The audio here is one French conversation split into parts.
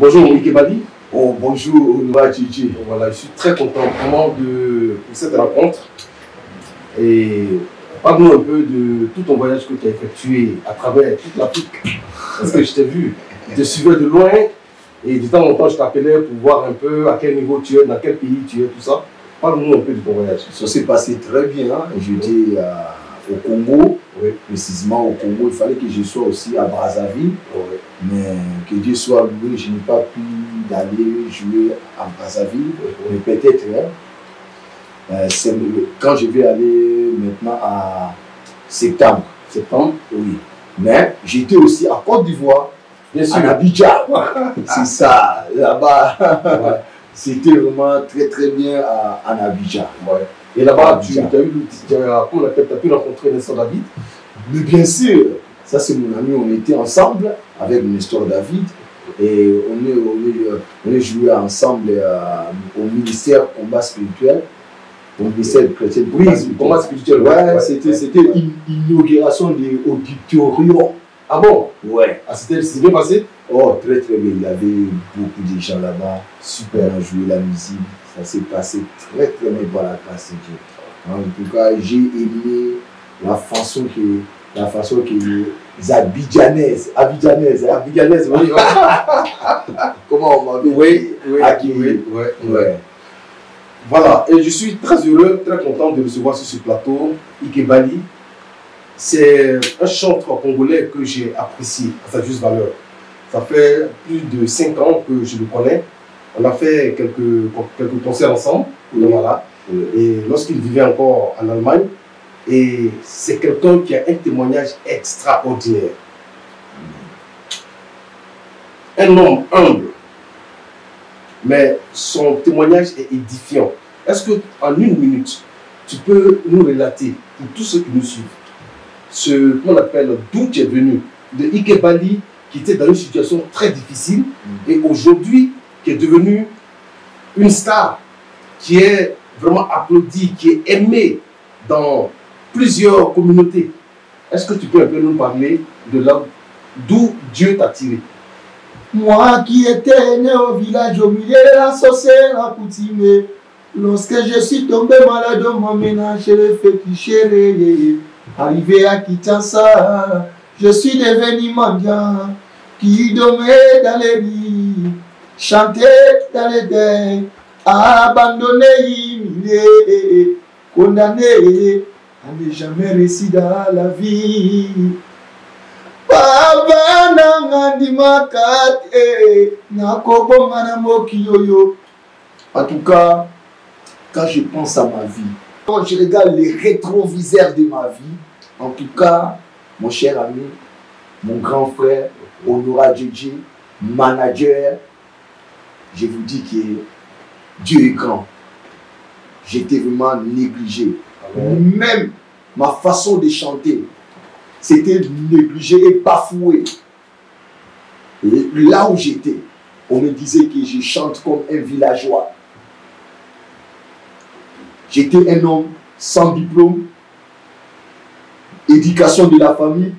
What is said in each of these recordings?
Bonjour Ike Bali. Oh, bonjour Onura Tchétché. Voilà, je suis très content vraiment pour cette rencontre. Et parle-nous un peu de tout ton voyage que tu as effectué à travers toute l'Afrique. Parce que je t'ai vu, je te suivais de loin et de temps en temps je t'appelais pour voir un peu à quel niveau tu es, dans quel pays tu es, tout ça. Parle-nous un peu de ton voyage. Ça s'est passé très bien. J'étais au Congo, précisément au Congo. Il fallait que je sois aussi à Brazzaville. Mais que Dieu soit loué, je n'ai pas pu aller jouer à Brazzaville. Mais peut-être, quand je vais aller maintenant à septembre. Septembre, oui. Mais j'étais aussi à Côte d'Ivoire, bien sûr, à Abidjan. C'est ça, là-bas. Ouais. C'était vraiment très très bien en Abidjan. Ouais. Et là-bas, tu as pu rencontrer Nestor David? Mais bien sûr, ça c'est mon ami, on était ensemble avec Nestor David et on est joué ensemble au ministère combat spirituel, au ministère chrétien. Oui, combat spirituel. Ouais, c'était une inauguration de l'auditorium. Ah bon? Ouais. Ah, c'était bien passé? Oh, très très bien. Il y avait beaucoup de gens là-bas. Super. On a joué la musique. Ça s'est passé très très bien par la grâce de Dieu. En tout cas, j'ai aimé la façon que les Abidjanaises, oui. Comment on m'a dit? Oui. Voilà, et je suis très heureux, très content de recevoir sur ce plateau Ike Bali. C'est un chanteur congolais que j'ai apprécié à sa juste valeur. Ça fait plus de 5 ans que je le connais. On a fait quelques concerts ensemble. Voilà. Et lorsqu'il vivait encore en Allemagne. Et c'est quelqu'un qui a un témoignage extraordinaire. Un homme humble. Mais son témoignage est édifiant. Est-ce qu'en 1 minute, tu peux nous relater, pour tous ceux qui nous suivent, ce qu'on appelle d'où tu es venu, de Ike Bali, qui était dans une situation très difficile, et aujourd'hui, qui est devenu une star, qui est vraiment applaudie, qui est aimée dans plusieurs communautés. Est-ce que tu peux un peu nous parler de là d'où Dieu t'a tiré? Moi qui étais né au village au milieu de la sorcière accoutumée, lorsque je suis tombé malade dans mon ménage, le fait cliché, arrivé à Kinshasa, je suis devenu mendiant qui dormait dans les lits, chantait dans les dents, abandonné, humilié, condamné à ne jamais réussir dans la vie. En tout cas, quand je pense à ma vie, quand je regarde les rétroviseurs de ma vie, en tout cas, mon cher ami, mon grand frère, Onura Tchétché, manager, je vous dis que Dieu est grand. J'étais vraiment négligé. Même ma façon de chanter, c'était négligé et bafoué. Et là où j'étais, on me disait que je chante comme un villageois. J'étais un homme sans diplôme, éducation de la famille.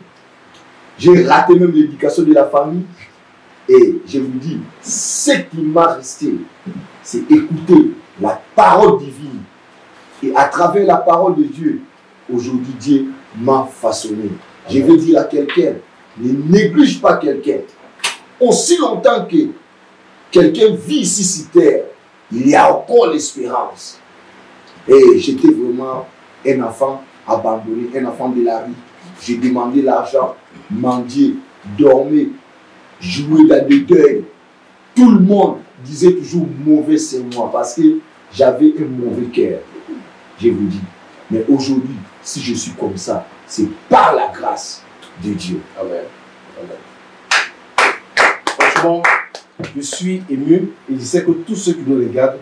J'ai raté même l'éducation de la famille. Et je vous dis, ce qui m'a resté, c'est écouter la parole divine. Et à travers la parole de Dieu, aujourd'hui, Dieu m'a façonné. Je veux dire à quelqu'un, ne néglige pas quelqu'un. Aussi longtemps que quelqu'un vit ici sur terre, il y a encore l'espérance. Et j'étais vraiment un enfant abandonné, un enfant de la rue. J'ai demandé l'argent, mendier, dormir, jouer dans des deuils. Tout le monde disait toujours mauvais c'est moi parce que j'avais un mauvais cœur. Je vous dis. Mais aujourd'hui, si je suis comme ça, c'est par la grâce de Dieu. Amen. Franchement, je suis ému et je sais que tous ceux qui nous regardent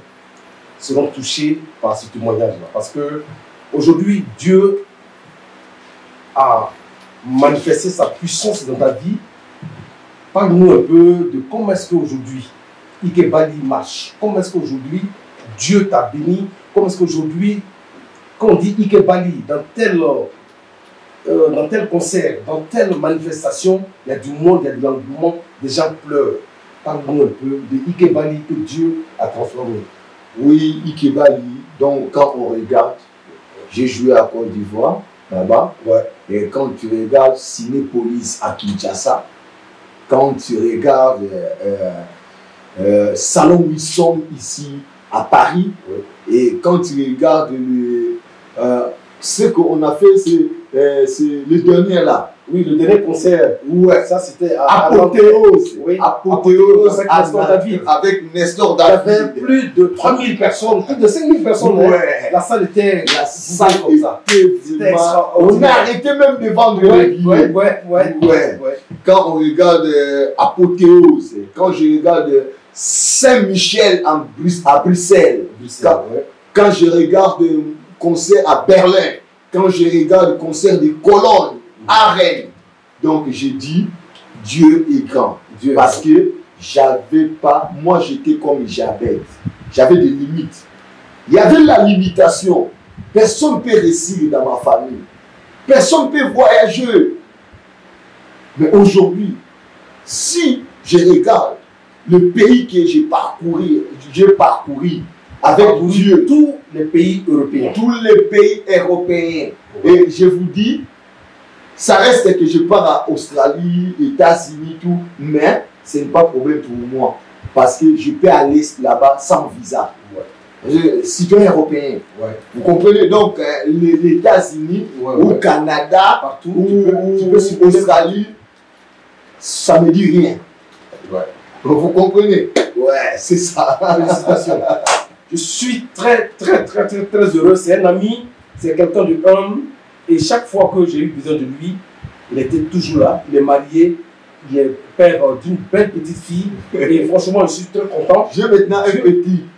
seront touchés par ce témoignage-là. Parce que aujourd'hui, Dieu a manifesté sa puissance dans ta vie. Parle-nous un peu de comment est-ce qu'aujourd'hui Ike Bali marche. Comment est-ce qu'aujourd'hui Dieu t'a béni. Comment est-ce qu'aujourd'hui, quand on dit Ike Bali, dans tel concert, dans telle manifestation, il y a du monde, il y a de l'engouement, des gens pleurent. Parle-nous un peu de Ike Bali que Dieu a transformé. Oui, Ike Bali, donc quand on regarde, j'ai joué à Côte d'Ivoire, là-bas. Ouais. Et quand tu regardes Cinépolis à Kinshasa, quand tu regardes Salon Wilson ici à Paris, ouais. Et quand tu regardes ce qu'on a fait, c'est le dernier là. Oui, le dernier concert. Ouais. Ça, c'était à Apothéose. Oui. Apothéose avec Nestor David. Il y avait plus de 3000 personnes, plus de 5000 personnes. Ouais. Hein. La salle était comme ça. C'était on a arrêté même de vendre les billets. Ouais. Quand on regarde Apothéose, quand je regarde Saint-Michel à Bruxelles, quand je regarde concert à Berlin, quand je regarde concert de Cologne, à Rennes. Donc j'ai dit, Dieu est grand. Parce que j'avais pas, moi j'étais comme Jabez. J'avais des limites. Il y avait la limitation. Personne ne peut réussir dans ma famille. Personne ne peut voyager. Mais aujourd'hui, si je regarde le pays que j'ai parcouru avec Dieu, tous les pays européens. Tous les pays européens. Et je vous dis, ça reste que je pars à Australie, États-Unis, tout, mais ce n'est pas problème pour moi. Parce que je peux aller là-bas sans visa. Ouais. Citoyen européen. Ouais. Vous comprenez? Donc, les États-Unis, ou Canada, partout, ou Australie, ça ne me dit rien. Ouais. Vous comprenez? Ouais, c'est ça. Félicitations. Je suis très heureux. C'est un ami, c'est quelqu'un de humble. Et chaque fois que j'ai eu besoin de lui, il était toujours là. Il est marié, il est père d'une belle petite fille. Et franchement, je suis très content. J'ai maintenant un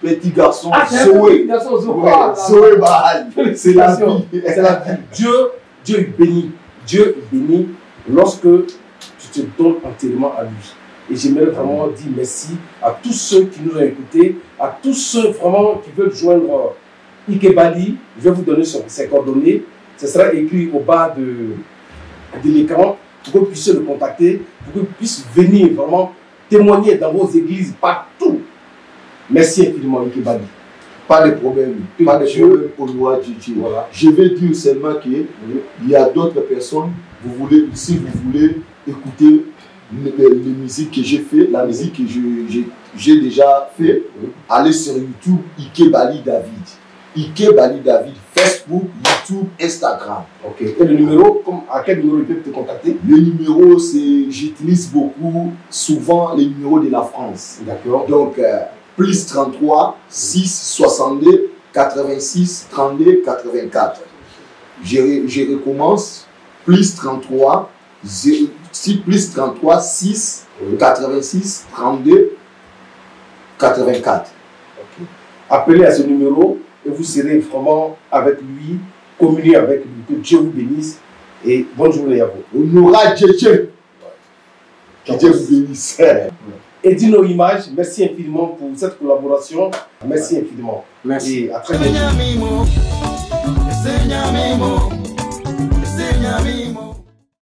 petit garçon. Ah, c'est un petit garçon, Zoé Bahal. C'est la vie. C'est la vie. Dieu est béni. Dieu est béni lorsque tu te donnes entièrement à lui. Et j'aimerais vraiment dire merci à tous ceux qui nous ont écoutés, à tous ceux vraiment qui veulent joindre Ike Bali. Je vais vous donner ses coordonnées. Ce sera écrit au bas de l'écran pour que vous puissiez le contacter, pour que vous puissiez venir vraiment témoigner dans vos églises partout. Merci infiniment, Ike Bali. Pas de problème. Pas de problème au noir du Dieu. Voilà. Je vais dire seulement qu'il y a d'autres personnes, si vous voulez écouter les musiques que j'ai fait, la musique que j'ai déjà fait, allez sur YouTube, Ike Bali David. Ike Bali David, Facebook, YouTube, Instagram. Ok. Et le numéro, à quel numéro ils peuvent te contacter? Le numéro, j'utilise beaucoup, souvent les numéros de la France. D'accord. Donc, plus 33 6 62 86 32 84. Je recommence. Plus 33 6 86 32 84. Okay. Appelez à ce numéro et vous serez vraiment avec lui, communier avec lui. Que Dieu vous bénisse et bonne journée à vous. Honorable Dieu. Que Dieu vous bénisse. Edino Images, merci infiniment pour cette collaboration. Merci infiniment. Merci. Et à très bientôt.